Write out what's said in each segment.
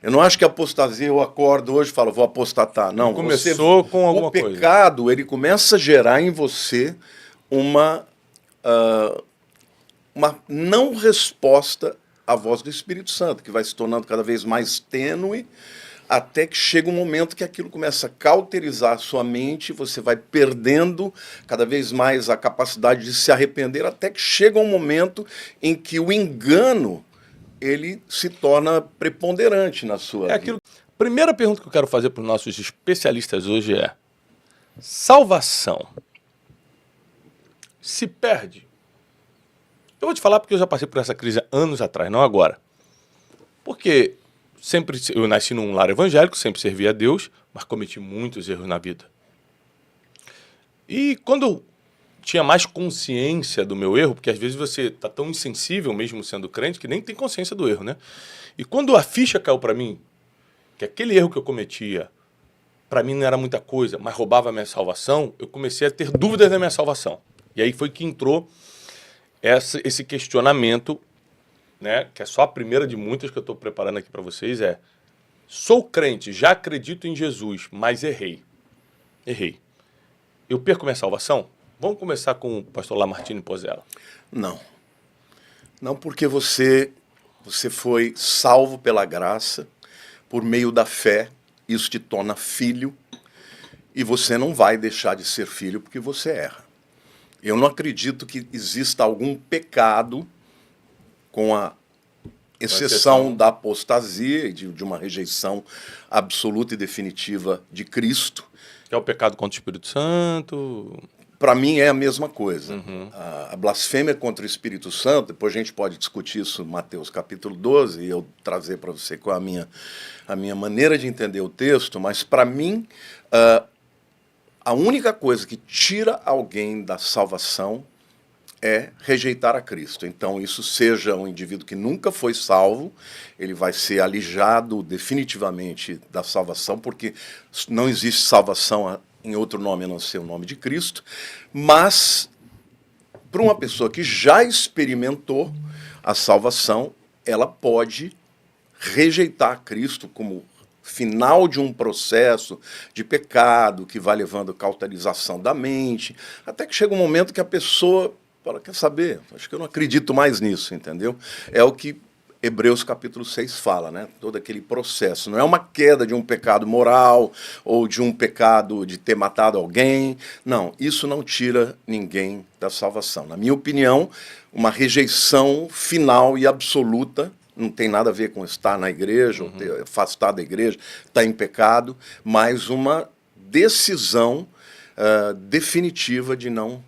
Eu não acho que a apostasia, eu acordo hoje e falo, vou apostatar. Não, Começou com alguma coisa. O pecado, ele começa a gerar em você uma não resposta à voz do Espírito Santo, que vai se tornando cada vez mais tênue, até que chega um momento que aquilo começa a cauterizar a sua mente, você vai perdendo cada vez mais a capacidade de se arrepender, até que chega um momento em que o engano ele se torna preponderante na sua vida. Primeira pergunta que eu quero fazer para os nossos especialistas hoje é: salvação se perde? Eu vou te falar porque eu já passei por essa crise anos atrás, não agora. Porque eu nasci num lar evangélico, sempre servi a Deus, mas cometi muitos erros na vida. E quando eu tinha mais consciência do meu erro, porque às vezes você está tão insensível, mesmo sendo crente, que nem tem consciência do erro, né? E quando a ficha caiu para mim, que aquele erro que eu cometia, para mim não era muita coisa, mas roubava a minha salvação, eu comecei a ter dúvidas da minha salvação. E aí foi que entrou esse questionamento, né, que é só a primeira de muitas que eu estou preparando aqui para vocês, sou crente, já acredito em Jesus, mas errei. Eu perco minha salvação? Vamos começar com o pastor Lamartine Pozzella. Não, porque você foi salvo pela graça, por meio da fé, isso te torna filho, e você não vai deixar de ser filho porque você erra. Eu não acredito que exista algum pecado, com a exceção da apostasia e de uma rejeição absoluta e definitiva de Cristo. Que é o pecado contra o Espírito Santo. Para mim é a mesma coisa. A blasfêmia contra o Espírito Santo, depois a gente pode discutir isso em Mateus capítulo 12, e eu trazer para você qual é a minha maneira de entender o texto, mas para mim a única coisa que tira alguém da salvação é rejeitar a Cristo. Então, isso seja um indivíduo que nunca foi salvo, ele vai ser alijado definitivamente da salvação, porque não existe salvação em outro nome a não ser o nome de Cristo. Mas, para uma pessoa que já experimentou a salvação, ela pode rejeitar Cristo como final de um processo de pecado que vai levando à cauterização da mente, até que chega um momento que a pessoa fala, quer saber? Acho que eu não acredito mais nisso, entendeu? É o que Hebreus capítulo 6 fala, né? Todo aquele processo. Não é uma queda de um pecado moral ou de um pecado de ter matado alguém. Não, isso não tira ninguém da salvação. Na minha opinião, uma rejeição final e absoluta, não tem nada a ver com estar na igreja, ou ter afastado da igreja, estar em pecado, mas uma decisão definitiva de não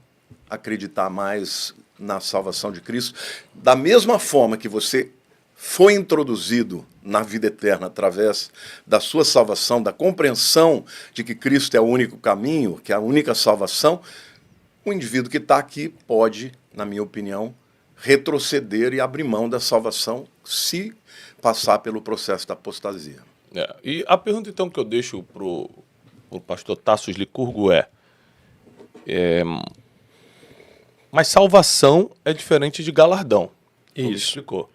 acreditar mais na salvação de Cristo. Da mesma forma que você foi introduzido na vida eterna através da sua salvação, da compreensão de que Cristo é o único caminho, que é a única salvação, o indivíduo que está aqui pode, na minha opinião, retroceder e abrir mão da salvação se passar pelo processo da apostasia. E a pergunta, então, que eu deixo para o pastor Tassos Licurgo mas salvação é diferente de galardão. Isso. Ele explicou.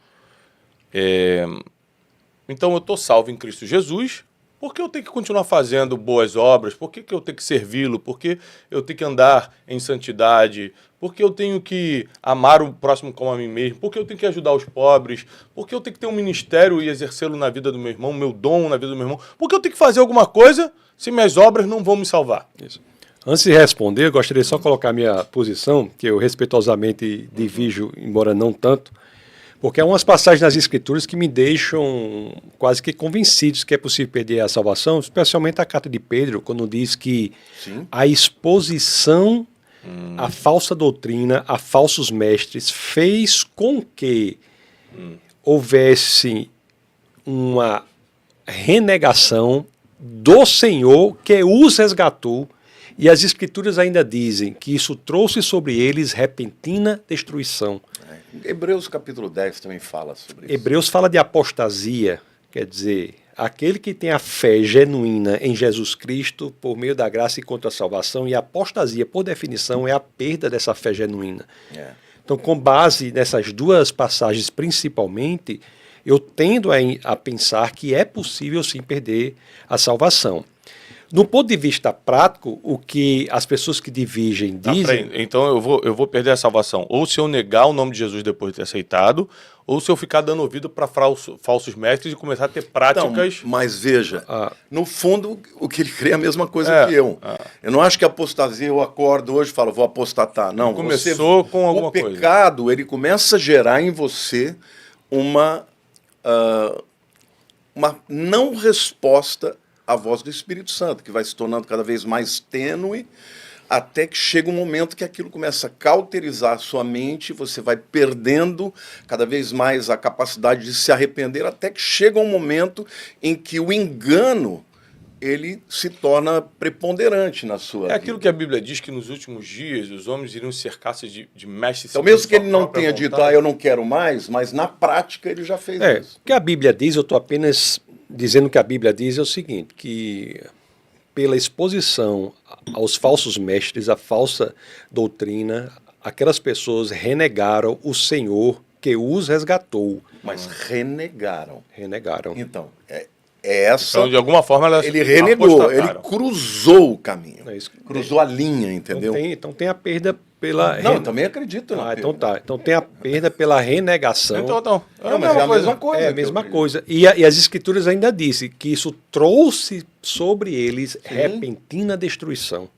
Então eu estou salvo em Cristo Jesus, por que eu tenho que continuar fazendo boas obras? Por que eu tenho que servi-lo? Por que eu tenho que andar em santidade? Por que eu tenho que amar o próximo como a mim mesmo? Por que eu tenho que ajudar os pobres? Por que eu tenho que ter um ministério e exercê-lo na vida do meu irmão, meu dom na vida do meu irmão? Por que eu tenho que fazer alguma coisa se minhas obras não vão me salvar? Isso. Antes de responder, eu gostaria só de colocar a minha posição, que eu respeitosamente divido, embora não tanto, porque há umas passagens nas Escrituras que me deixam quase que convencidos que é possível perder a salvação, especialmente a carta de Pedro, quando diz que a exposição à falsa doutrina, a falsos mestres, fez com que houvesse uma renegação do Senhor que os resgatou. E as Escrituras ainda dizem que isso trouxe sobre eles repentina destruição. Hebreus capítulo 10 também fala sobre isso. Hebreus fala de apostasia, quer dizer, aquele que tem a fé genuína em Jesus Cristo por meio da graça e contra a salvação, e a apostasia, por definição, é a perda dessa fé genuína. Então, com base nessas duas passagens principalmente, eu tendo a pensar que é possível sim perder a salvação. No ponto de vista prático, o que as pessoas que divergem dizem... Então eu vou perder a salvação ou se eu negar o nome de Jesus depois de ter aceitado, ou se eu ficar dando ouvido para falsos mestres e começar a ter práticas... Então, mas veja, no fundo, o que ele crê é a mesma coisa que eu. Eu não acho que a apostasia, eu acordo hoje e falo, vou apostatar. Não, começou com alguma coisa. O pecado, ele começa a gerar em você uma não resposta à voz do Espírito Santo, que vai se tornando cada vez mais tênue, até que chega um momento que aquilo começa a cauterizar a sua mente, você vai perdendo cada vez mais a capacidade de se arrepender, até que chega um momento em que o engano ele se torna preponderante na sua vida. É aquilo que a Bíblia diz, que nos últimos dias os homens iriam cercar-se de mestres... Então, mesmo que ele não tenha dito, eu não quero mais, mas na prática ele já fez isso. O que a Bíblia diz, eu estou apenas dizendo que a Bíblia diz é o seguinte, que pela exposição aos falsos mestres, à falsa doutrina, aquelas pessoas renegaram o Senhor que os resgatou. Mas renegaram. Renegaram. Então, essa... Então, de alguma forma, ele renegou, ele cruzou o caminho. Cruzou a linha, entendeu? Então tem a perda pela... Não, eu também acredito na perda. Então tá. Então tem a perda pela renegação. Então. Mas é a mesma coisa. É a mesma coisa. E as Escrituras ainda dizem que isso trouxe sobre eles repentina destruição.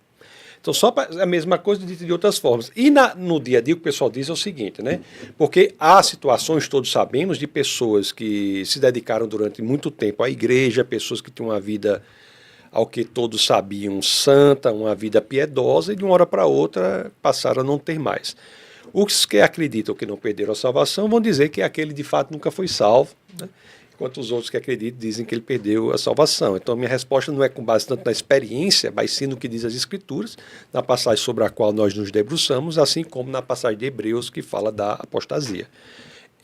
Então, só a mesma coisa dita de outras formas. E no dia a dia o que o pessoal diz é o seguinte, né? Porque há situações, todos sabemos, de pessoas que se dedicaram durante muito tempo à igreja, pessoas que tinham uma vida, ao que todos sabiam, santa, uma vida piedosa, e de uma hora para outra passaram a não ter mais. Os que acreditam que não perderam a salvação vão dizer que aquele de fato nunca foi salvo, né? Enquanto os outros que acreditam dizem que ele perdeu a salvação. Então, minha resposta não é com base tanto na experiência, mas sim no que diz as Escrituras, na passagem sobre a qual nós nos debruçamos, assim como na passagem de Hebreus, que fala da apostasia.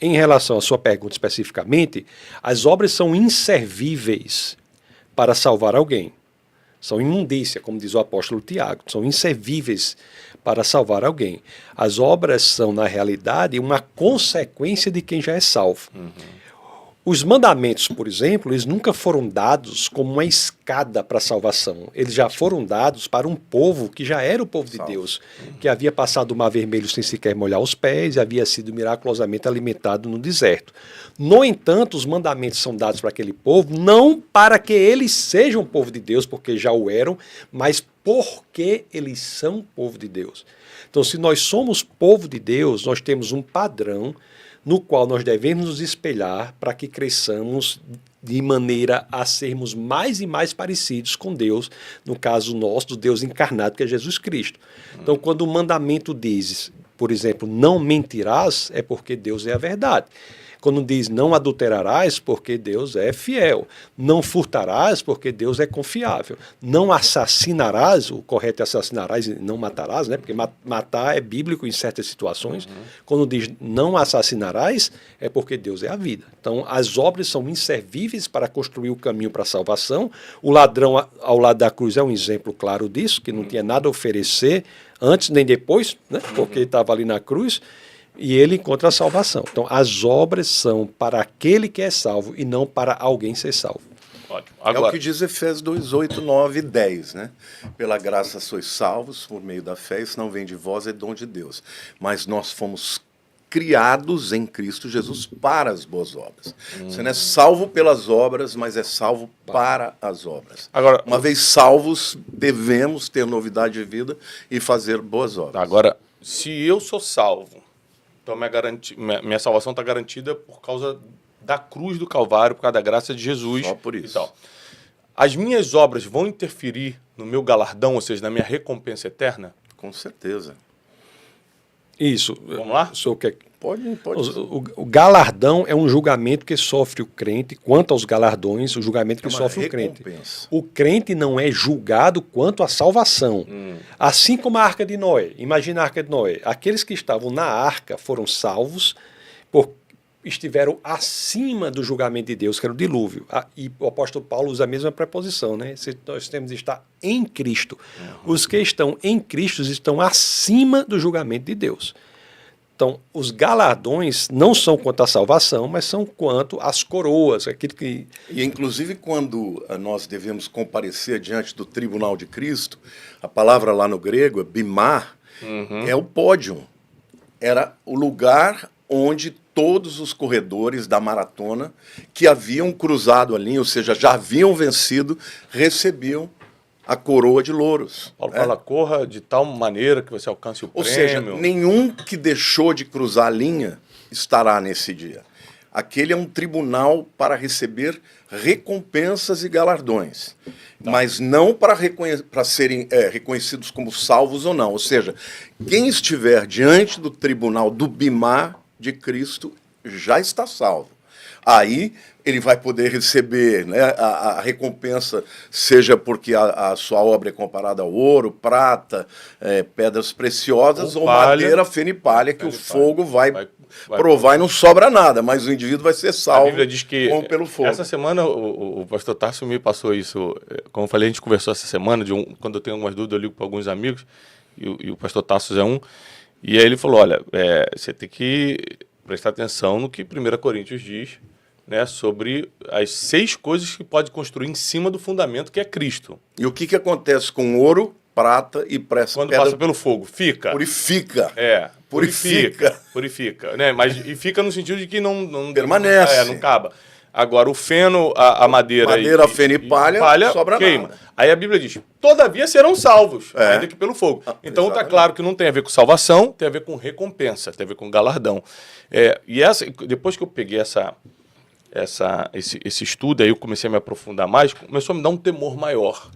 Em relação à sua pergunta especificamente, as obras são inservíveis para salvar alguém. São imundícia, como diz o apóstolo Tiago, são inservíveis para salvar alguém. As obras são, na realidade, uma consequência de quem já é salvo. Os mandamentos, por exemplo, eles nunca foram dados como uma escada para a salvação. Eles já foram dados para um povo que já era o povo de Deus, que havia passado o Mar Vermelho sem sequer molhar os pés e havia sido miraculosamente alimentado no deserto. No entanto, os mandamentos são dados para aquele povo não para que eles sejam o povo de Deus, porque já o eram, mas porque eles são povo de Deus. Então, se nós somos povo de Deus, nós temos um padrão no qual nós devemos nos espelhar para que cresçamos de maneira a sermos mais e mais parecidos com Deus, no caso nosso, do Deus encarnado, que é Jesus Cristo. Então, quando o mandamento diz, por exemplo, não mentirás, é porque Deus é a verdade. Quando diz não adulterarás, porque Deus é fiel. Não furtarás, porque Deus é confiável. Não assassinarás, o correto é assassinarás e não matarás, né? Porque matar é bíblico em certas situações. Quando diz não assassinarás, é porque Deus é a vida. Então, as obras são inservíveis para construir o caminho para a salvação. O ladrão ao lado da cruz é um exemplo claro disso, que não tinha nada a oferecer antes nem depois, né? Porque estava ali na cruz. E ele encontra a salvação. Então, as obras são para aquele que é salvo e não para alguém ser salvo. Ótimo. Agora, é o que diz Efésios 2, 8, 9 e 10, né? Pela graça sois salvos por meio da fé, isso não vem de vós, é dom de Deus. Mas nós fomos criados em Cristo Jesus para as boas obras. Você não é salvo pelas obras, mas é salvo para as obras. Agora, uma vez salvos, devemos ter novidade de vida e fazer boas obras. Agora, se eu sou salvo, então minha salvação está garantida por causa da cruz do Calvário, por causa da graça de Jesus. Só por isso. Então, as minhas obras vão interferir no meu galardão, ou seja, na minha recompensa eterna? Com certeza. Isso. Vamos lá? Pode. O galardão é um julgamento que sofre o crente, quanto aos galardões, o julgamento que sofre o crente. O crente não é julgado quanto à salvação. Assim como a Arca de Noé. Imagina a Arca de Noé. Aqueles que estavam na arca foram salvos estiveram acima do julgamento de Deus, que era o dilúvio. E o apóstolo Paulo usa a mesma preposição, né? Nós temos de estar em Cristo. Os que estão em Cristo estão acima do julgamento de Deus. Então, os galardões não são quanto à salvação, mas são quanto às coroas, aquilo que... E, inclusive, quando nós devemos comparecer diante do tribunal de Cristo, a palavra lá no grego é bimá, é o pódium. Era o lugar onde todos os corredores da maratona que haviam cruzado a linha, ou seja, já haviam vencido, recebiam a coroa de louros. Paulo fala, corra de tal maneira que você alcance o Ou prêmio. seja, nenhum que deixou de cruzar a linha estará nesse dia. Aquele é um tribunal para receber recompensas e galardões, mas não para serem reconhecidos como salvos ou não. Ou seja, quem estiver diante do tribunal do bimá de Cristo já está salvo. Aí ele vai poder receber, né, a recompensa, seja porque a sua obra é comparada ao ouro, prata, pedras preciosas ou madeira, feno e palha, que o fogo vai provar e não sobra nada, mas o indivíduo vai ser salvo. A Bíblia diz que pelo fogo. Essa semana o pastor Tarso me passou isso. Como eu falei, a gente conversou essa semana, quando eu tenho algumas dúvidas, eu ligo para alguns amigos, e o pastor Tarso é um, e aí ele falou, olha, você tem que prestar atenção no que 1 Coríntios diz, né, sobre as 6 coisas que pode construir em cima do fundamento que é Cristo. E o que acontece com ouro, prata e pressa? Quando passa pelo fogo, fica. Purifica. Purifica, né? Mas e fica no sentido de que não permanece. Não acaba. Agora, o feno, a madeira... feno e palha sobra queima. nada. Aí a Bíblia diz, todavia serão salvos, ainda que pelo fogo. Então está claro que não tem a ver com salvação, tem a ver com recompensa, tem a ver com galardão. E depois que eu peguei esse estudo, aí eu comecei a me aprofundar mais, começou a me dar um temor maior.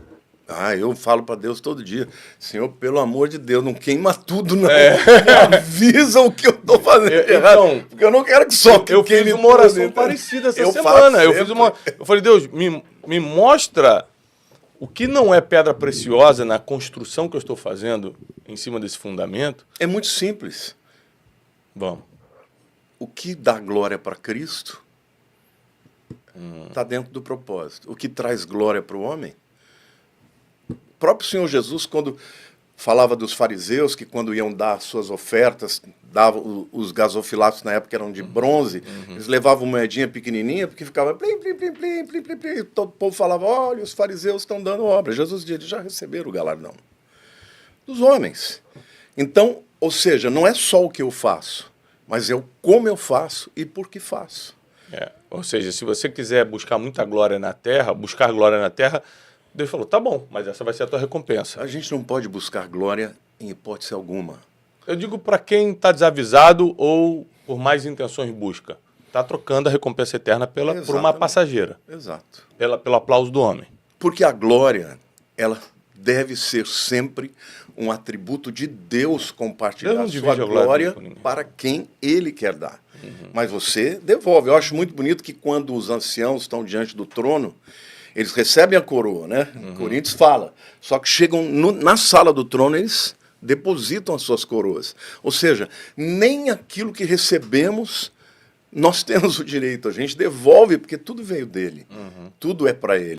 Eu falo para Deus todo dia, Senhor, pelo amor de Deus, não queima tudo, não. Me avisa o que eu estou fazendo errado, então, porque eu não quero que só eu fiz uma oração parecida essa semana. Eu falei, Deus, me mostra o que não é pedra preciosa na construção que eu estou fazendo em cima desse fundamento. É muito simples. Vamos. O que dá glória para Cristo está dentro do propósito. O que traz glória para o homem? O próprio Senhor Jesus, quando falava dos fariseus, que quando iam dar suas ofertas, davam os gasofilatos na época eram de bronze, eles levavam moedinha pequenininha, porque ficava plim, plim, plim, plim, plim, plim, plim. Todo o povo falava, olha, os fariseus estão dando obra. Jesus disse, eles já receberam o galardão dos homens. Então, ou seja, não é só o que eu faço, mas é o como eu faço e por que faço. Ou seja, se você quiser buscar muita glória na terra, Deus falou, tá bom, mas essa vai ser a tua recompensa. A gente não pode buscar glória em hipótese alguma. Eu digo para quem está desavisado ou por mais intenções busca. Está trocando a recompensa eterna por uma passageira. Exato. Pelo aplauso do homem. Porque a glória, ela deve ser sempre um atributo de Deus compartilhar sua glória para quem Ele quer dar. Mas você devolve. Eu acho muito bonito que quando os anciãos estão diante do trono, eles recebem a coroa, né? Coríntios fala. Só que chegam na sala do trono, eles depositam as suas coroas. Ou seja, nem aquilo que recebemos nós temos o direito. A gente devolve, porque tudo veio dele. Tudo é para ele.